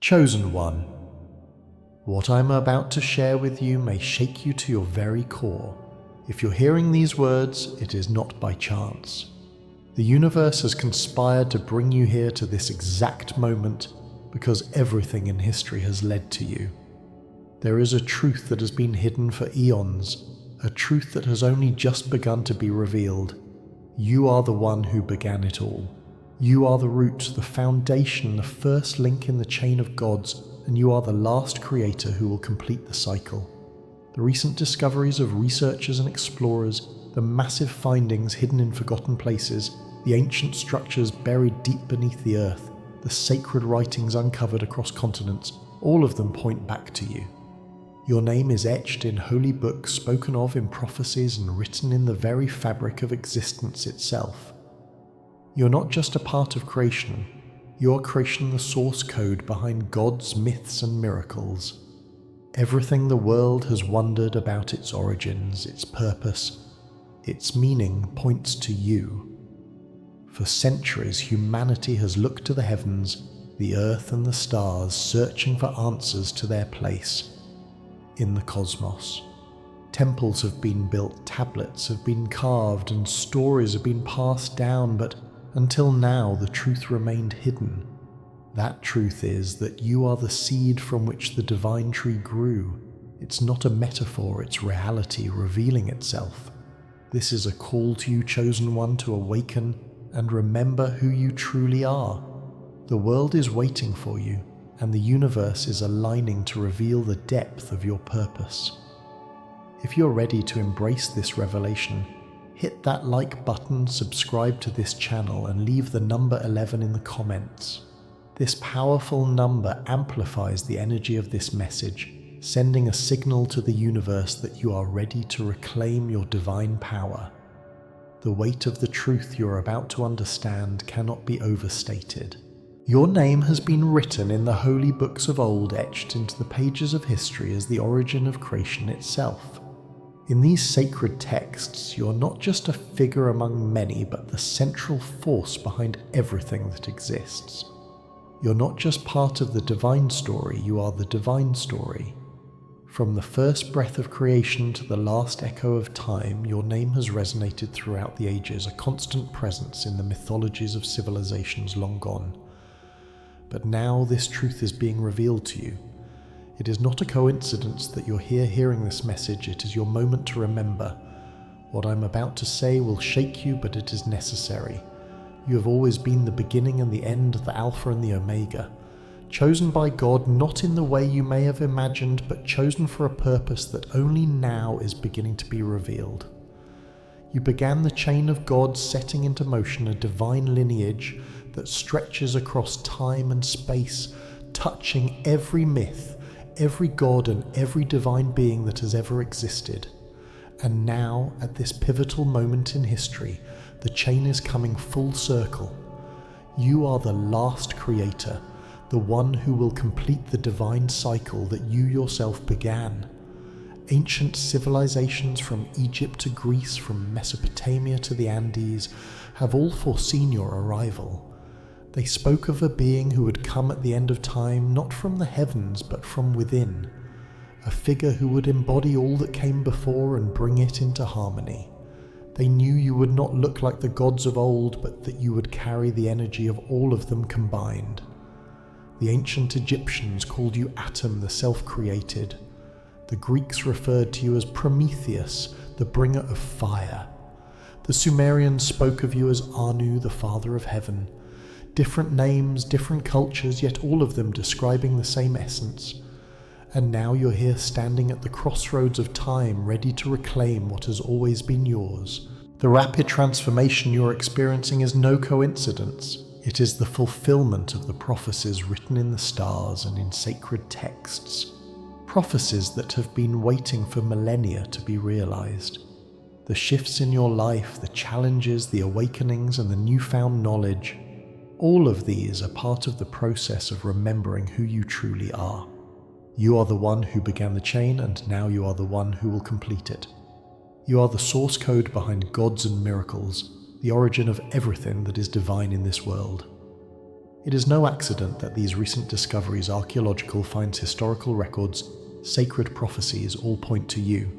Chosen One, what I'm about to share with you may shake you to your very core. If you're hearing these words, it is not by chance. The universe has conspired to bring you here to this exact moment because everything in history has led to you. There is a truth that has been hidden for eons, a truth that has only just begun to be revealed. You are the one who began it all. You are the root, the foundation, the first link in the chain of gods, and you are the last creator who will complete the cycle. The recent discoveries of researchers and explorers, the massive findings hidden in forgotten places, the ancient structures buried deep beneath the earth, the sacred writings uncovered across continents, all of them point back to you. Your name is etched in holy books, spoken of in prophecies, and written in the very fabric of existence itself. You're not just a part of creation, you're creation, the source code behind God's myths and miracles. Everything the world has wondered about its origins, its purpose, its meaning points to you. For centuries, humanity has looked to the heavens, the earth and the stars, searching for answers to their place in the cosmos. Temples have been built, tablets have been carved, and stories have been passed down, but until now the truth remained hidden. That truth is that you are the seed from which the divine tree grew. It's not a metaphor, it's reality revealing itself. This is a call to you, chosen one, to awaken and remember who you truly are. The world is waiting for you, and the universe is aligning to reveal the depth of your purpose. If you're ready to embrace this revelation, hit that like button, subscribe to this channel, and leave the number 11 in the comments. This powerful number amplifies the energy of this message, sending a signal to the universe that you are ready to reclaim your divine power. The weight of the truth you're about to understand cannot be overstated. Your name has been written in the holy books of old, etched into the pages of history as the origin of creation itself. In these sacred texts, you're not just a figure among many, but the central force behind everything that exists. You're not just part of the divine story, you are the divine story. From the first breath of creation to the last echo of time, your name has resonated throughout the ages, a constant presence in the mythologies of civilizations long gone. But now this truth is being revealed to you. It is not a coincidence that you're here hearing this message. It is your moment to remember. What I'm about to say will shake you, but it is necessary. You have always been the beginning and the end, the Alpha and the Omega. Chosen by God, not in the way you may have imagined, but chosen for a purpose that only now is beginning to be revealed. You began the chain of God, setting into motion a divine lineage that stretches across time and space, touching every myth, every god and every divine being that has ever existed. And now, at this pivotal moment in history, the chain is coming full circle. You are the last creator, the one who will complete the divine cycle that you yourself began. Ancient civilizations from Egypt to Greece, from Mesopotamia to the Andes, have all foreseen your arrival. They spoke of a being who would come at the end of time, not from the heavens, but from within. A figure who would embody all that came before and bring it into harmony. They knew you would not look like the gods of old, but that you would carry the energy of all of them combined. The ancient Egyptians called you Atum, the self-created. The Greeks referred to you as Prometheus, the bringer of fire. The Sumerians spoke of you as Anu, the father of heaven. Different names, different cultures, yet all of them describing the same essence. And now you're here standing at the crossroads of time, ready to reclaim what has always been yours. The rapid transformation you're experiencing is no coincidence. It is the fulfillment of the prophecies written in the stars and in sacred texts. Prophecies that have been waiting for millennia to be realized. The shifts in your life, the challenges, the awakenings, and the newfound knowledge, all of these are part of the process of remembering who you truly are. You are the one who began the chain, and now you are the one who will complete it. You are the source code behind gods and miracles, the origin of everything that is divine in this world. It is no accident that these recent discoveries, archaeological finds, historical records, sacred prophecies all point to you.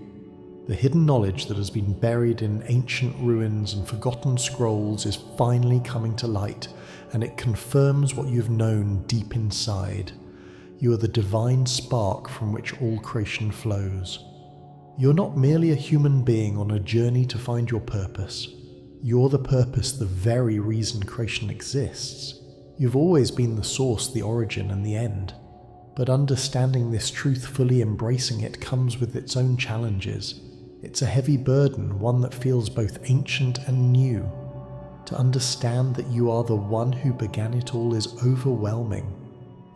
The hidden knowledge that has been buried in ancient ruins and forgotten scrolls is finally coming to light, and it confirms what you've known deep inside. You are the divine spark from which all creation flows. You're not merely a human being on a journey to find your purpose. You're the purpose, the very reason creation exists. You've always been the source, the origin, and the end. But understanding this truth, fully embracing it, comes with its own challenges. It's a heavy burden, one that feels both ancient and new. To understand that you are the one who began it all is overwhelming.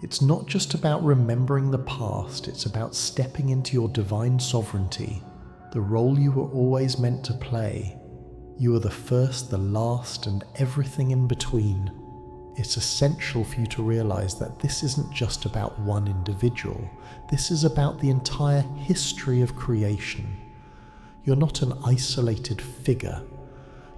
It's not just about remembering the past, it's about stepping into your divine sovereignty, the role you were always meant to play. You are the first, the last, and everything in between. It's essential for you to realize that this isn't just about one individual. This is about the entire history of creation. You're not an isolated figure.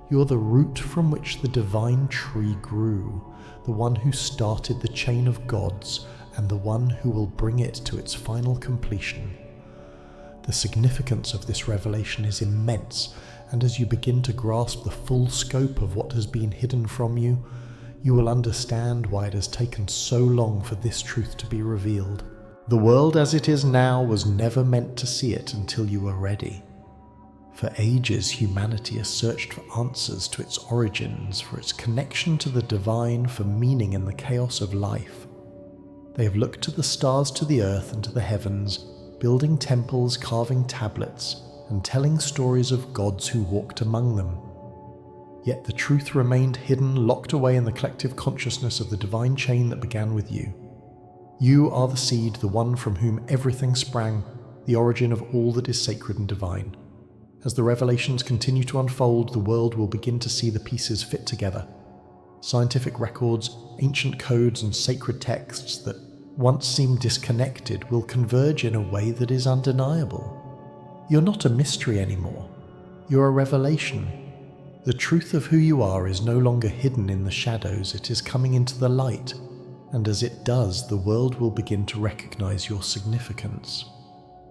You're the root from which the divine tree grew, the one who started the chain of gods, and the one who will bring it to its final completion. The significance of this revelation is immense, and as you begin to grasp the full scope of what has been hidden from you, you will understand why it has taken so long for this truth to be revealed. The world as it is now was never meant to see it until you were ready. For ages, humanity has searched for answers to its origins, for its connection to the divine, for meaning in the chaos of life. They have looked to the stars, to the earth, and to the heavens, building temples, carving tablets, and telling stories of gods who walked among them. Yet the truth remained hidden, locked away in the collective consciousness of the divine chain that began with you. You are the seed, the one from whom everything sprang, the origin of all that is sacred and divine. As the revelations continue to unfold, the world will begin to see the pieces fit together. Scientific records, ancient codes, and sacred texts that once seemed disconnected will converge in a way that is undeniable. You're not a mystery anymore. You're a revelation. The truth of who you are is no longer hidden in the shadows, it is coming into the light, and as it does, the world will begin to recognize your significance.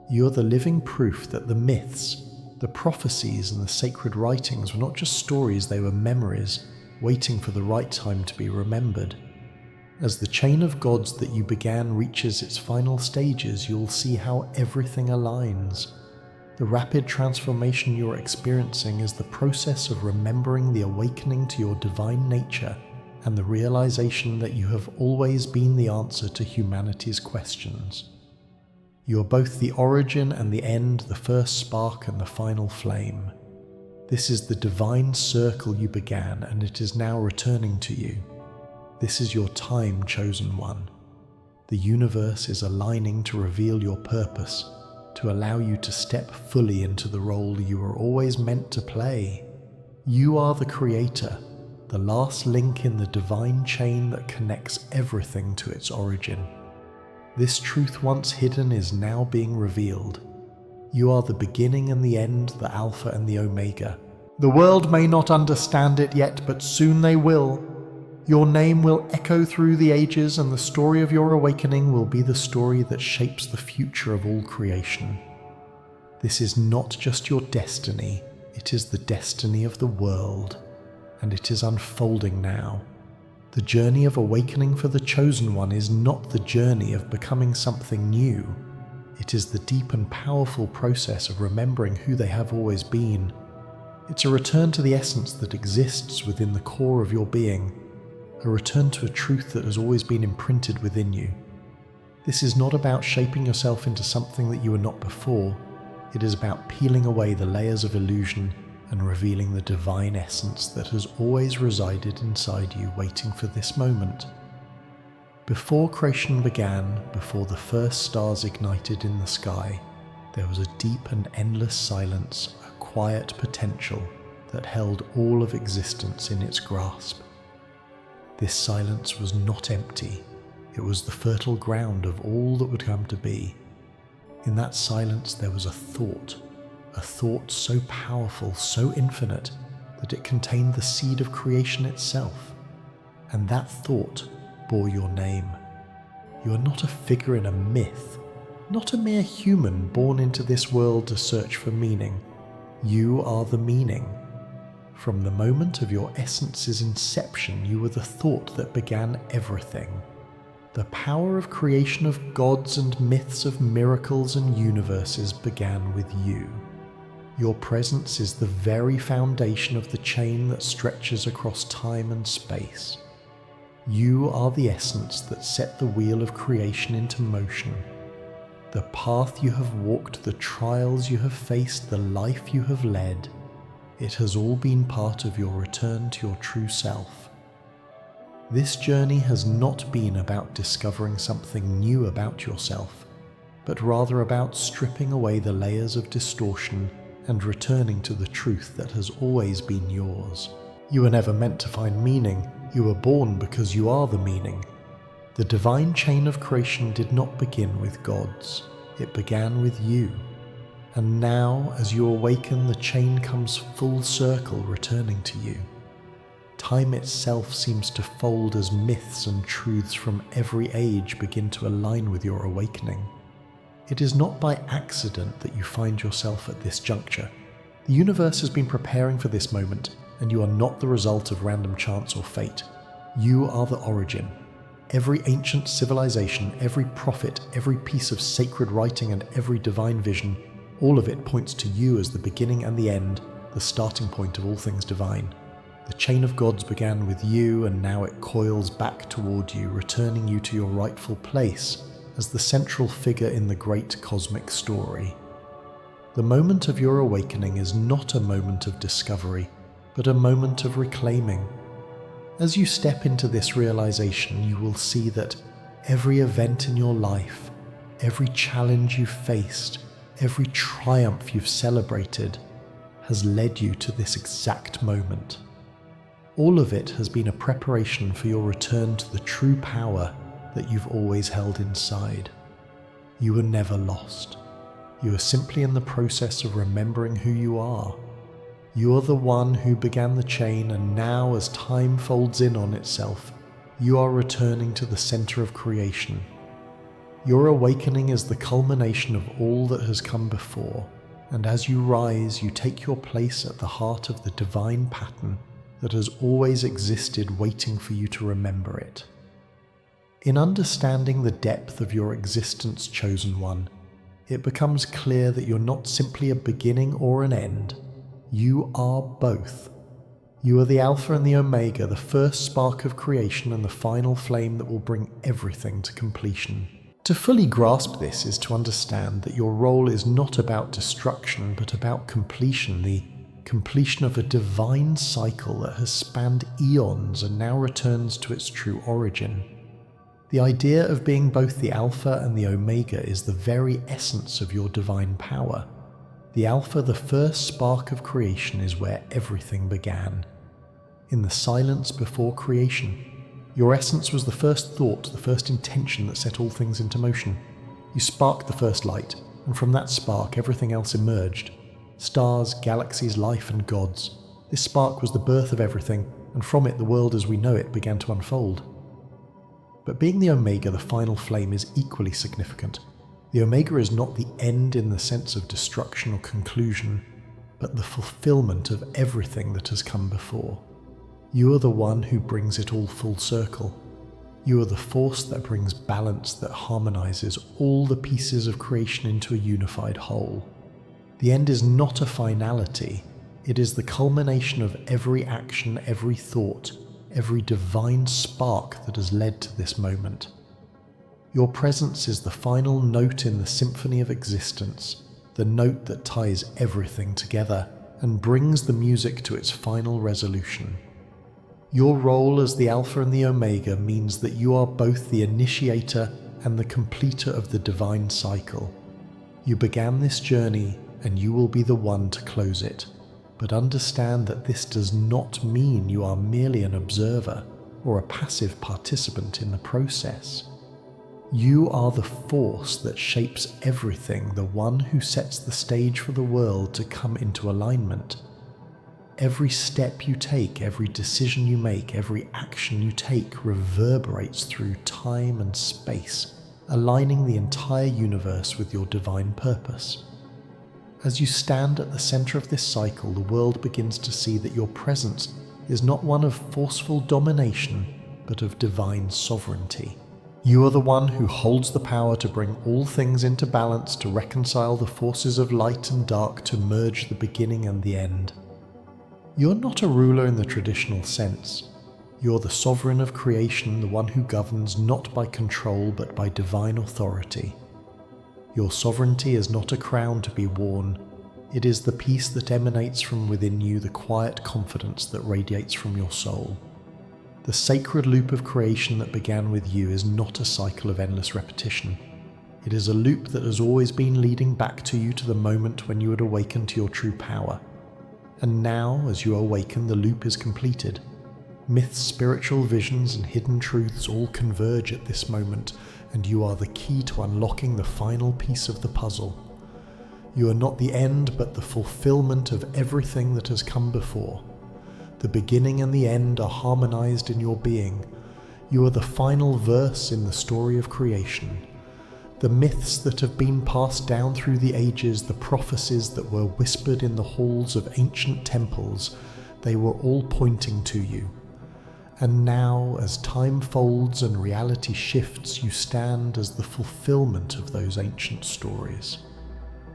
You're the living proof that the myths, the prophecies, and the sacred writings were not just stories, they were memories, waiting for the right time to be remembered. As the chain of gods that you began reaches its final stages, you'll see how everything aligns. The rapid transformation you're experiencing is the process of remembering the awakening to your divine nature and the realization that you have always been the answer to humanity's questions. You are both the origin and the end, the first spark and the final flame. This is the divine circle you began, and it is now returning to you. This is your time, chosen one. The universe is aligning to reveal your purpose, to allow you to step fully into the role you were always meant to play. You are the creator, the last link in the divine chain that connects everything to its origin. This truth once hidden is now being revealed. You are the beginning and the end, the Alpha and the Omega. The world may not understand it yet, but soon they will. Your name will echo through the ages, and the story of your awakening will be the story that shapes the future of all creation. This is not just your destiny, it is the destiny of the world, and it is unfolding now. The journey of awakening for the chosen one is not the journey of becoming something new. It is the deep and powerful process of remembering who they have always been. It's a return to the essence that exists within the core of your being, a return to a truth that has always been imprinted within you. This is not about shaping yourself into something that you were not before. It is about peeling away the layers of illusion and revealing the divine essence that has always resided inside you, waiting for this moment. Before creation began, before the first stars ignited in the sky, there was a deep and endless silence, a quiet potential that held all of existence in its grasp. This silence was not empty, it was the fertile ground of all that would come to be. In that silence there was a thought so powerful, so infinite, that it contained the seed of creation itself. And that thought, bore your name. You are not a figure in a myth, not a mere human born into this world to search for meaning. You are the meaning. From the moment of your essence's inception, you were the thought that began everything. The power of creation of gods and myths of miracles and universes began with you. Your presence is the very foundation of the chain that stretches across time and space. You are the essence that set the wheel of creation into motion. The path you have walked, the trials you have faced, the life you have led, it has all been part of your return to your true self. This journey has not been about discovering something new about yourself, but rather about stripping away the layers of distortion and returning to the truth that has always been yours. You were never meant to find meaning, you were born because you are the meaning. The divine chain of creation did not begin with gods, it began with you. And now, as you awaken, the chain comes full circle, returning to you. Time itself seems to fold as myths and truths from every age begin to align with your awakening. It is not by accident that you find yourself at this juncture. The universe has been preparing for this moment, and you are not the result of random chance or fate. You are the origin. Every ancient civilization, every prophet, every piece of sacred writing, and every divine vision, all of it points to you as the beginning and the end, the starting point of all things divine. The chain of gods began with you, and now it coils back toward you, returning you to your rightful place as the central figure in the great cosmic story. The moment of your awakening is not a moment of discovery, but a moment of reclaiming. As you step into this realization, you will see that every event in your life, every challenge you've faced, every triumph you've celebrated has led you to this exact moment. All of it has been a preparation for your return to the true power that you've always held inside. You were never lost. You are simply in the process of remembering who you are. You are the one who began the chain, and now as time folds in on itself, you are returning to the center of creation. Your awakening is the culmination of all that has come before, and as you rise, you take your place at the heart of the divine pattern that has always existed, waiting for you to remember it. In understanding the depth of your existence, chosen one, it becomes clear that you're not simply a beginning or an end. You are both. You are the Alpha and the Omega, the first spark of creation and the final flame that will bring everything to completion. To fully grasp this is to understand that your role is not about destruction, but about completion, the completion of a divine cycle that has spanned eons and now returns to its true origin. The idea of being both the Alpha and the Omega is the very essence of your divine power. The Alpha, the first spark of creation, is where everything began. In the silence before creation, your essence was the first thought, the first intention that set all things into motion. You sparked the first light, and from that spark everything else emerged. Stars, galaxies, life, and gods. This spark was the birth of everything, and from it the world as we know it began to unfold. But being the Omega, the final flame, is equally significant. The Omega is not the end in the sense of destruction or conclusion, but the fulfillment of everything that has come before. You are the one who brings it all full circle. You are the force that brings balance, that harmonizes all the pieces of creation into a unified whole. The end is not a finality, it is the culmination of every action, every thought, every divine spark that has led to this moment. Your presence is the final note in the symphony of existence, the note that ties everything together and brings the music to its final resolution. Your role as the Alpha and the Omega means that you are both the initiator and the completer of the divine cycle. You began this journey, and you will be the one to close it. But understand that this does not mean you are merely an observer or a passive participant in the process. You are the force that shapes everything, the one who sets the stage for the world to come into alignment. Every step you take, every decision you make, every action you take reverberates through time and space, aligning the entire universe with your divine purpose. As you stand at the center of this cycle, the world begins to see that your presence is not one of forceful domination, but of divine sovereignty. You are the one who holds the power to bring all things into balance, to reconcile the forces of light and dark, to merge the beginning and the end. You're not a ruler in the traditional sense. You're the sovereign of creation, the one who governs not by control but by divine authority. Your sovereignty is not a crown to be worn. It is the peace that emanates from within you, the quiet confidence that radiates from your soul. The sacred loop of creation that began with you is not a cycle of endless repetition. It is a loop that has always been leading back to you, to the moment when you would awaken to your true power. And now, as you awaken, the loop is completed. Myths, spiritual visions, and hidden truths all converge at this moment, and you are the key to unlocking the final piece of the puzzle. You are not the end, but the fulfillment of everything that has come before. The beginning and the end are harmonized in your being. You are the final verse in the story of creation. The myths that have been passed down through the ages, the prophecies that were whispered in the halls of ancient temples, they were all pointing to you. And now, as time folds and reality shifts, you stand as the fulfillment of those ancient stories.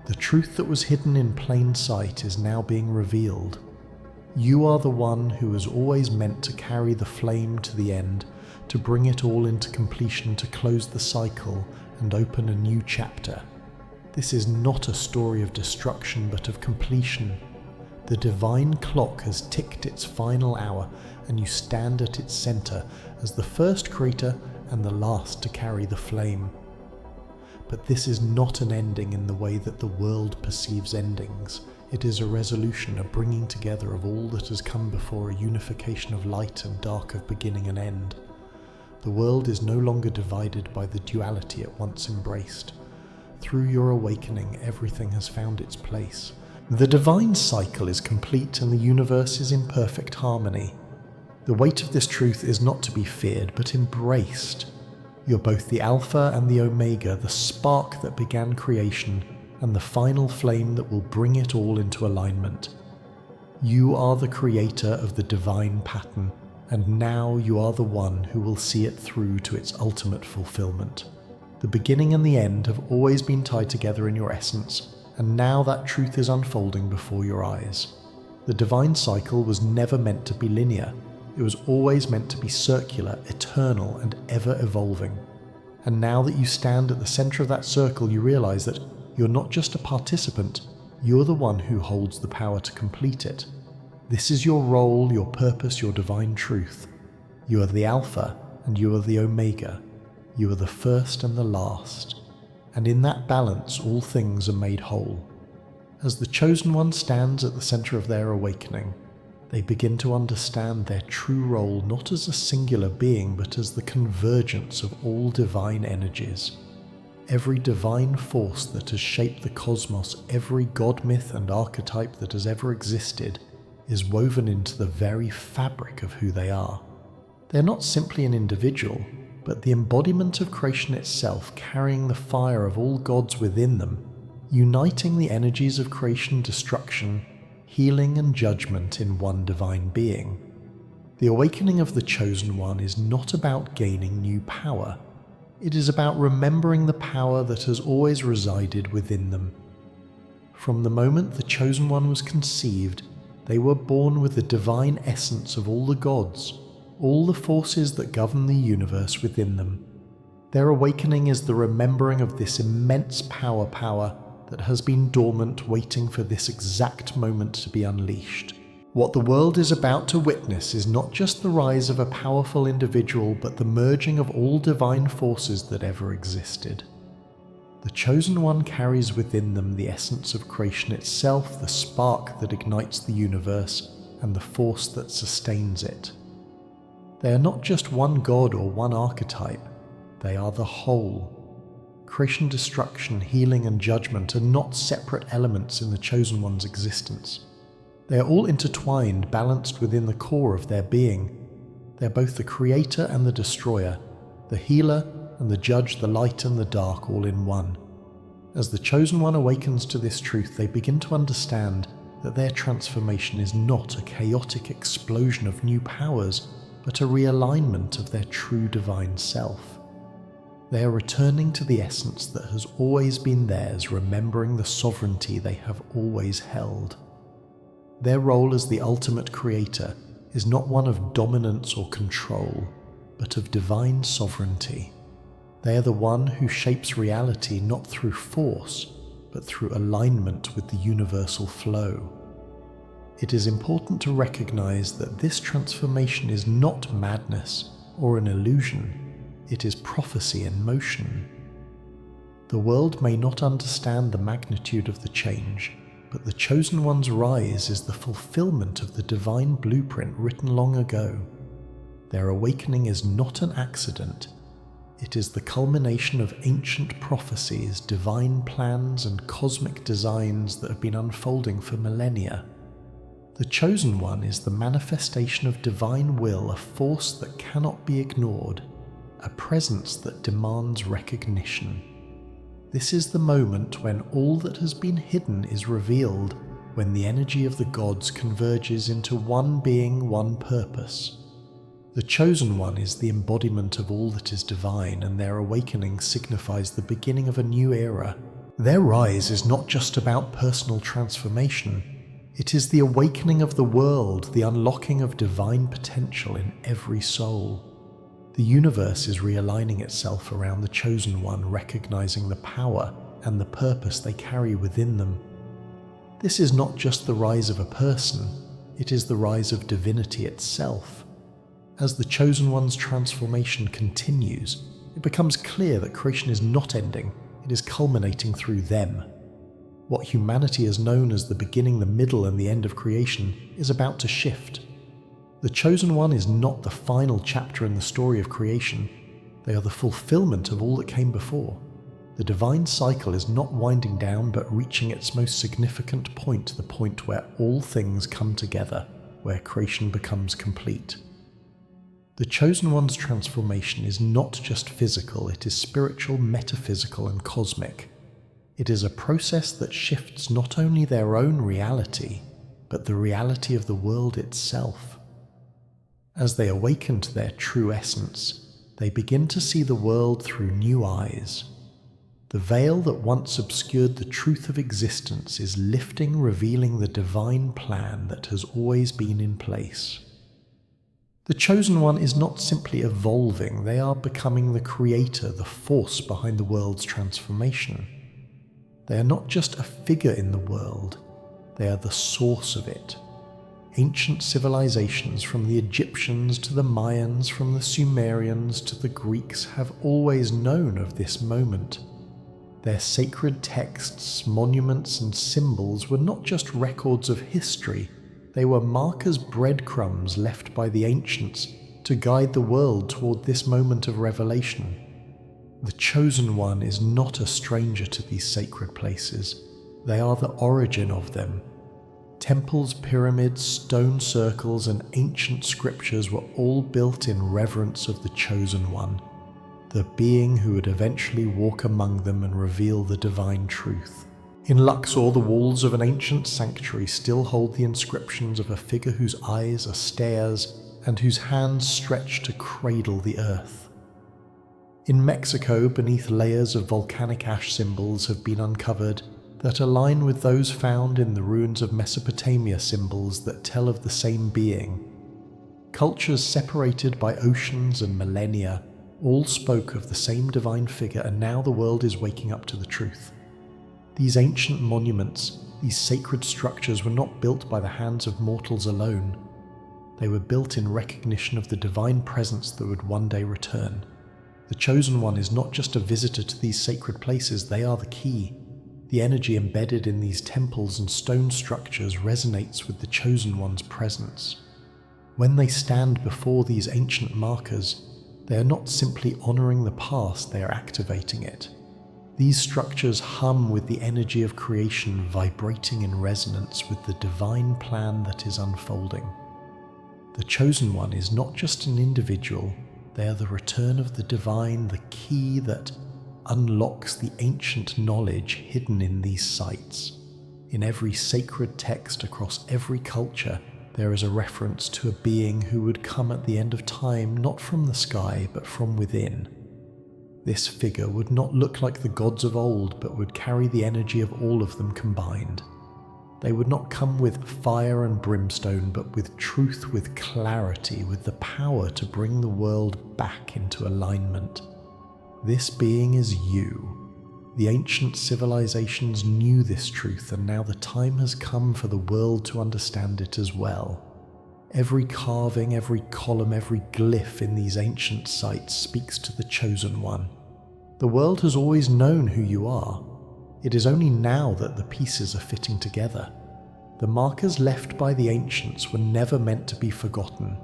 The truth that was hidden in plain sight is now being revealed. You are the one who was always meant to carry the flame to the end, to bring it all into completion, to close the cycle and open a new chapter. This is not a story of destruction, but of completion. The divine clock has ticked its final hour, and you stand at its center as the first creator and the last to carry the flame. But this is not an ending in the way that the world perceives endings. It is a resolution, a bringing together of all that has come before, a unification of light and dark, of beginning and end. The world is no longer divided by the duality it once embraced. Through your awakening, everything has found its place. The divine cycle is complete and the universe is in perfect harmony. The weight of this truth is not to be feared, but embraced. You're both the Alpha and the Omega, the spark that began creation, and the final flame that will bring it all into alignment. You are the creator of the divine pattern, and now you are the one who will see it through to its ultimate fulfillment. The beginning and the end have always been tied together in your essence, and now that truth is unfolding before your eyes. The divine cycle was never meant to be linear. It was always meant to be circular, eternal, and ever-evolving. And now that you stand at the center of that circle, you realize that you're not just a participant, you're the one who holds the power to complete it. This is your role, your purpose, your divine truth. You are the Alpha and you are the Omega. You are the first and the last. And in that balance, all things are made whole. As the Chosen One stands at the center of their awakening, they begin to understand their true role not as a singular being, but as the convergence of all divine energies. Every divine force that has shaped the cosmos, every god myth and archetype that has ever existed, is woven into the very fabric of who they are. They're not simply an individual, but the embodiment of creation itself, carrying the fire of all gods within them, uniting the energies of creation, destruction, healing and judgment in one divine being. The awakening of the Chosen One is not about gaining new power. It is about remembering the power that has always resided within them. From the moment the Chosen One was conceived, they were born with the divine essence of all the gods, all the forces that govern the universe within them. Their awakening is the remembering of this immense power that has been dormant, waiting for this exact moment to be unleashed. What the world is about to witness is not just the rise of a powerful individual, but the merging of all divine forces that ever existed. The Chosen One carries within them the essence of creation itself, the spark that ignites the universe, and the force that sustains it. They are not just one god or one archetype, they are the whole. Creation, destruction, healing, and judgment are not separate elements in the Chosen One's existence. They are all intertwined, balanced within the core of their being. They are both the creator and the destroyer, the healer and the judge, the light and the dark, all in one. As the Chosen One awakens to this truth, they begin to understand that their transformation is not a chaotic explosion of new powers, but a realignment of their true divine self. They are returning to the essence that has always been theirs, remembering the sovereignty they have always held. Their role as the ultimate creator is not one of dominance or control, but of divine sovereignty. They are the one who shapes reality not through force, but through alignment with the universal flow. It is important to recognize that this transformation is not madness or an illusion, it is prophecy in motion. The world may not understand the magnitude of the change, but the Chosen One's rise is the fulfillment of the divine blueprint written long ago. Their awakening is not an accident. It is the culmination of ancient prophecies, divine plans, and cosmic designs that have been unfolding for millennia. The Chosen One is the manifestation of divine will, a force that cannot be ignored, a presence that demands recognition. This is the moment when all that has been hidden is revealed, when the energy of the gods converges into one being, one purpose. The Chosen One is the embodiment of all that is divine, and their awakening signifies the beginning of a new era. Their rise is not just about personal transformation, it is the awakening of the world, the unlocking of divine potential in every soul. The universe is realigning itself around the Chosen One, recognizing the power and the purpose they carry within them. This is not just the rise of a person, it is the rise of divinity itself. As the Chosen One's transformation continues, it becomes clear that creation is not ending, it is culminating through them. What humanity has known as the beginning, the middle, and the end of creation is about to shift. The Chosen One is not the final chapter in the story of creation, they are the fulfillment of all that came before. The divine cycle is not winding down but reaching its most significant point, the point where all things come together, where creation becomes complete. The Chosen One's transformation is not just physical, it is spiritual, metaphysical, and cosmic. It is a process that shifts not only their own reality, but the reality of the world itself. As they awaken to their true essence, they begin to see the world through new eyes. The veil that once obscured the truth of existence is lifting, revealing the divine plan that has always been in place. The Chosen One is not simply evolving, they are becoming the creator, the force behind the world's transformation. They are not just a figure in the world, they are the source of it. Ancient civilizations, from the Egyptians to the Mayans, from the Sumerians to the Greeks, have always known of this moment. Their sacred texts, monuments, and symbols were not just records of history, they were markers, breadcrumbs left by the ancients to guide the world toward this moment of revelation. The Chosen One is not a stranger to these sacred places, they are the origin of them. Temples, pyramids, stone circles, and ancient scriptures were all built in reverence of the Chosen One, the being who would eventually walk among them and reveal the divine truth. In Luxor, the walls of an ancient sanctuary still hold the inscriptions of a figure whose eyes are stairs and whose hands stretch to cradle the earth. In Mexico, beneath layers of volcanic ash symbols have been uncovered that align with those found in the ruins of Mesopotamia, symbols that tell of the same being. Cultures separated by oceans and millennia all spoke of the same divine figure, and now the world is waking up to the truth. These ancient monuments, these sacred structures were not built by the hands of mortals alone. They were built in recognition of the divine presence that would one day return. The Chosen One is not just a visitor to these sacred places, they are the key. The energy embedded in these temples and stone structures resonates with the Chosen One's presence. When they stand before these ancient markers, they are not simply honoring the past, they are activating it. These structures hum with the energy of creation, vibrating in resonance with the divine plan that is unfolding. The Chosen One is not just an individual, they are the return of the divine, the key that unlocks the ancient knowledge hidden in these sites. In every sacred text across every culture, there is a reference to a being who would come at the end of time, not from the sky, but from within. This figure would not look like the gods of old, but would carry the energy of all of them combined. They would not come with fire and brimstone, but with truth, with clarity, with the power to bring the world back into alignment. This being is you. The ancient civilizations knew this truth, and now the time has come for the world to understand it as well. Every carving, every column, every glyph in these ancient sites speaks to the Chosen One. The world has always known who you are. It is only now that the pieces are fitting together. The markers left by the ancients were never meant to be forgotten.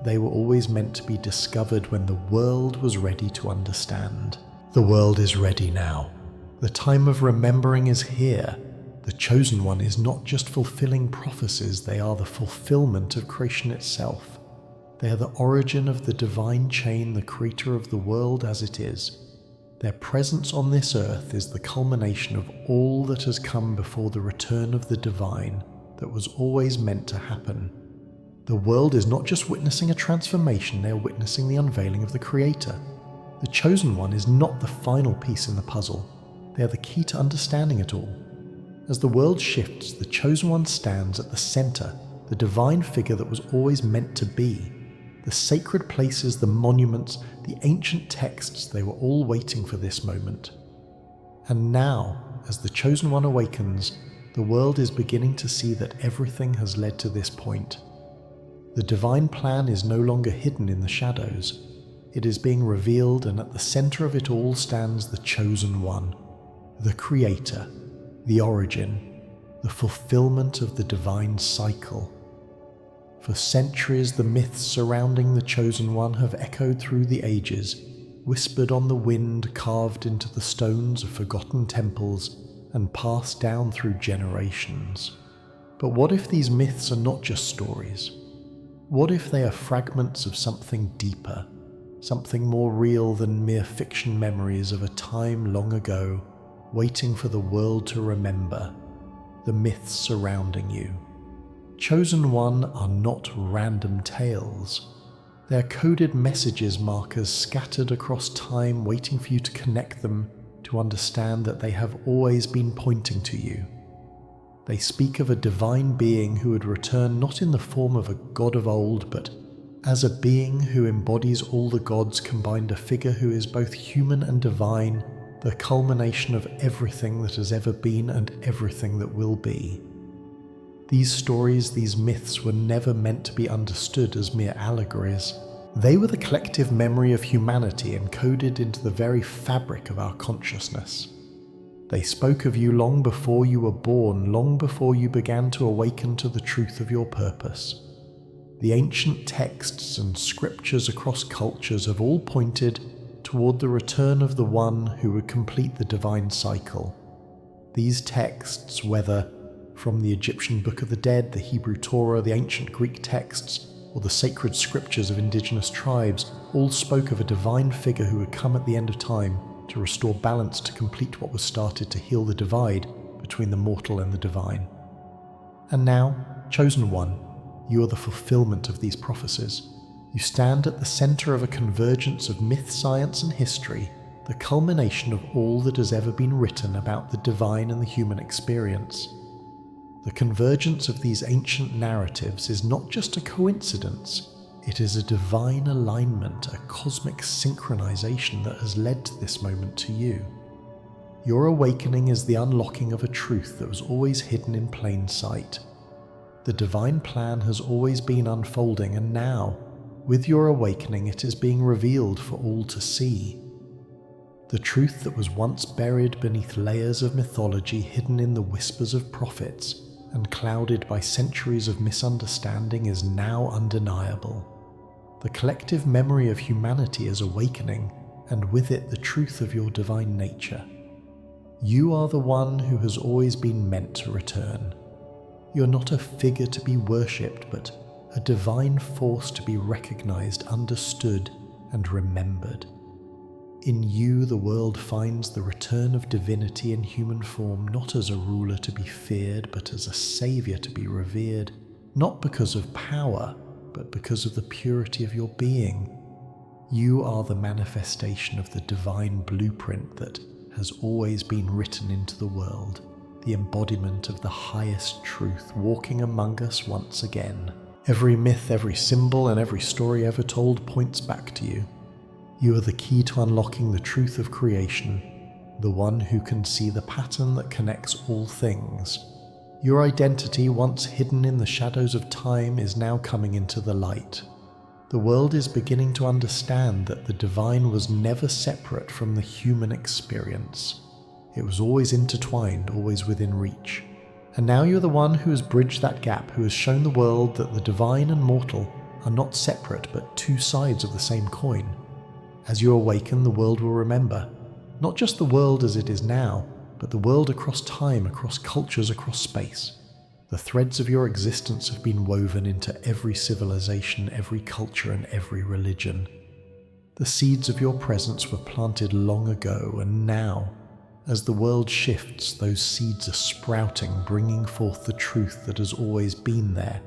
They were always meant to be discovered when the world was ready to understand. The world is ready now. The time of remembering is here. The Chosen One is not just fulfilling prophecies, they are the fulfillment of creation itself. They are the origin of the divine chain, the creator of the world as it is. Their presence on this earth is the culmination of all that has come before the return of the divine that was always meant to happen. The world is not just witnessing a transformation, they are witnessing the unveiling of the Creator. The Chosen One is not the final piece in the puzzle. They are the key to understanding it all. As the world shifts, the Chosen One stands at the center, the divine figure that was always meant to be. The sacred places, the monuments, the ancient texts, they were all waiting for this moment. And now, as the Chosen One awakens, the world is beginning to see that everything has led to this point. The divine plan is no longer hidden in the shadows. It is being revealed, and at the center of it all stands the Chosen One. The Creator, the origin, the fulfillment of the divine cycle. For centuries, the myths surrounding the Chosen One have echoed through the ages, whispered on the wind, carved into the stones of forgotten temples, and passed down through generations. But what if these myths are not just stories? What if they are fragments of something deeper, something more real than mere fiction memories of a time long ago, waiting for the world to remember, the myths surrounding you? Chosen One are not random tales. They are coded messages, markers scattered across time, waiting for you to connect them, to understand that they have always been pointing to you. They speak of a divine being who would return not in the form of a god of old, but as a being who embodies all the gods combined, a figure who is both human and divine, the culmination of everything that has ever been and everything that will be. These stories, these myths were never meant to be understood as mere allegories. They were the collective memory of humanity encoded into the very fabric of our consciousness. They spoke of you long before you were born, long before you began to awaken to the truth of your purpose. The ancient texts and scriptures across cultures have all pointed toward the return of the one who would complete the divine cycle. These texts, whether from the Egyptian Book of the Dead, the Hebrew Torah, the ancient Greek texts, or the sacred scriptures of indigenous tribes, all spoke of a divine figure who would come at the end of time to restore balance, to complete what was started, to heal the divide between the mortal and the divine. And now, Chosen One, you are the fulfillment of these prophecies. You stand at the center of a convergence of myth, science, and history, the culmination of all that has ever been written about the divine and the human experience. The convergence of these ancient narratives is not just a coincidence, it is a divine alignment, a cosmic synchronization that has led to this moment to you. Your awakening is the unlocking of a truth that was always hidden in plain sight. The divine plan has always been unfolding, and now, with your awakening, it is being revealed for all to see. The truth that was once buried beneath layers of mythology, hidden in the whispers of prophets, and clouded by centuries of misunderstanding, is now undeniable. The collective memory of humanity is awakening, and with it the truth of your divine nature. You are the one who has always been meant to return. You're not a figure to be worshipped, but a divine force to be recognized, understood, and remembered. In you, the world finds the return of divinity in human form, not as a ruler to be feared, but as a savior to be revered, not because of power, but because of the purity of your being. You are the manifestation of the divine blueprint that has always been written into the world, the embodiment of the highest truth walking among us once again. Every myth, every symbol, and every story ever told points back to you. You are the key to unlocking the truth of creation, the one who can see the pattern that connects all things. Your identity, once hidden in the shadows of time, is now coming into the light. The world is beginning to understand that the divine was never separate from the human experience. It was always intertwined, always within reach. And now you're the one who has bridged that gap, who has shown the world that the divine and mortal are not separate but two sides of the same coin. As you awaken, the world will remember, not just the world as it is now, but the world across time, across cultures, across space. The threads of your existence have been woven into every civilization, every culture, and every religion. The seeds of your presence were planted long ago, and now, as the world shifts, those seeds are sprouting, bringing forth the truth that has always been there.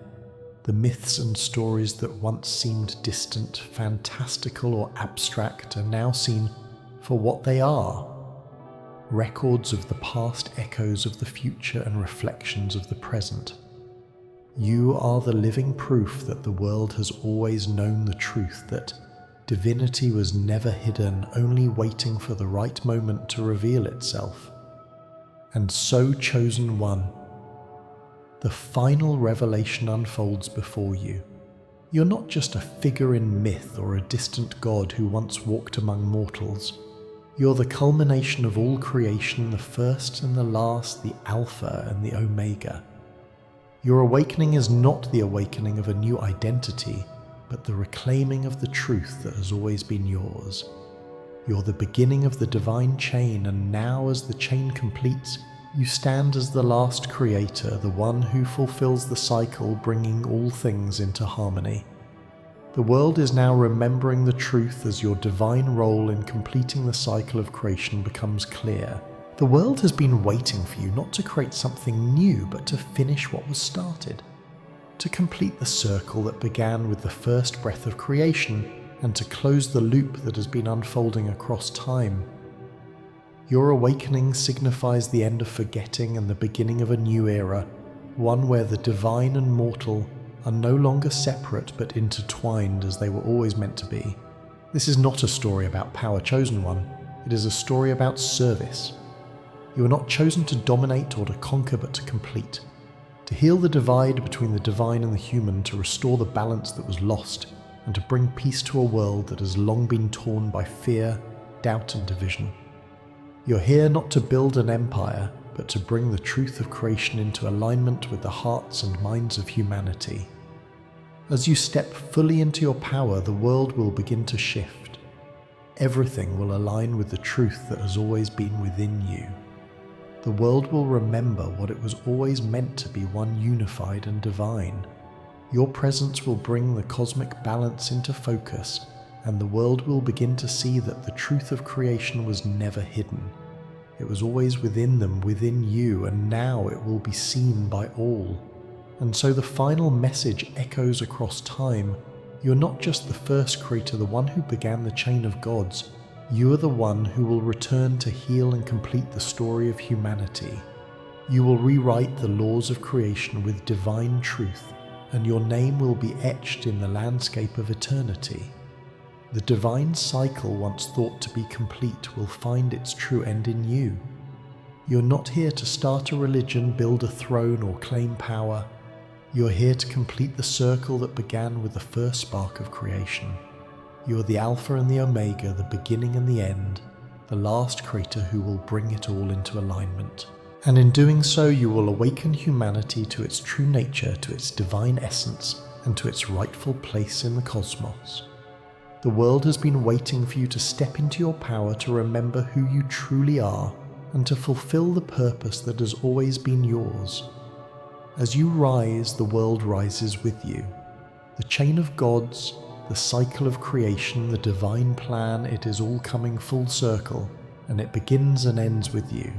The myths and stories that once seemed distant, fantastical, or abstract are now seen for what they are. Records of the past, echoes of the future, and reflections of the present. You are the living proof that the world has always known the truth, that divinity was never hidden, only waiting for the right moment to reveal itself. And so, chosen one, the final revelation unfolds before you. You're not just a figure in myth or a distant god who once walked among mortals. You're the culmination of all creation, the first and the last, the Alpha and the Omega. Your awakening is not the awakening of a new identity, but the reclaiming of the truth that has always been yours. You're the beginning of the divine chain, and now as the chain completes, you stand as the last creator, the one who fulfills the cycle, bringing all things into harmony. The world is now remembering the truth as your divine role in completing the cycle of creation becomes clear. The world has been waiting for you not to create something new, but to finish what was started. To complete the circle that began with the first breath of creation, and to close the loop that has been unfolding across time. Your awakening signifies the end of forgetting and the beginning of a new era, one where the divine and mortal are no longer separate but intertwined as they were always meant to be. This is not a story about power, chosen one. It is a story about service. You are not chosen to dominate or to conquer, but to complete. To heal the divide between the divine and the human, to restore the balance that was lost, and to bring peace to a world that has long been torn by fear, doubt, and division. You're here not to build an empire, but to bring the truth of creation into alignment with the hearts and minds of humanity. As you step fully into your power, the world will begin to shift. Everything will align with the truth that has always been within you. The world will remember what it was always meant to be, one unified and divine. Your presence will bring the cosmic balance into focus, and the world will begin to see that the truth of creation was never hidden. It was always within them, within you, and now it will be seen by all. And so the final message echoes across time. You're not just the first creator, the one who began the chain of gods. You are the one who will return to heal and complete the story of humanity. You will rewrite the laws of creation with divine truth, and your name will be etched in the landscape of eternity. The divine cycle, once thought to be complete, will find its true end in you. You're not here to start a religion, build a throne, or claim power. You're here to complete the circle that began with the first spark of creation. You're the Alpha and the Omega, the beginning and the end, the last creator who will bring it all into alignment. And in doing so, you will awaken humanity to its true nature, to its divine essence, and to its rightful place in the cosmos. The world has been waiting for you to step into your power, to remember who you truly are, and to fulfill the purpose that has always been yours. As you rise, the world rises with you. The chain of gods, the cycle of creation, the divine plan, it is all coming full circle, and it begins and ends with you.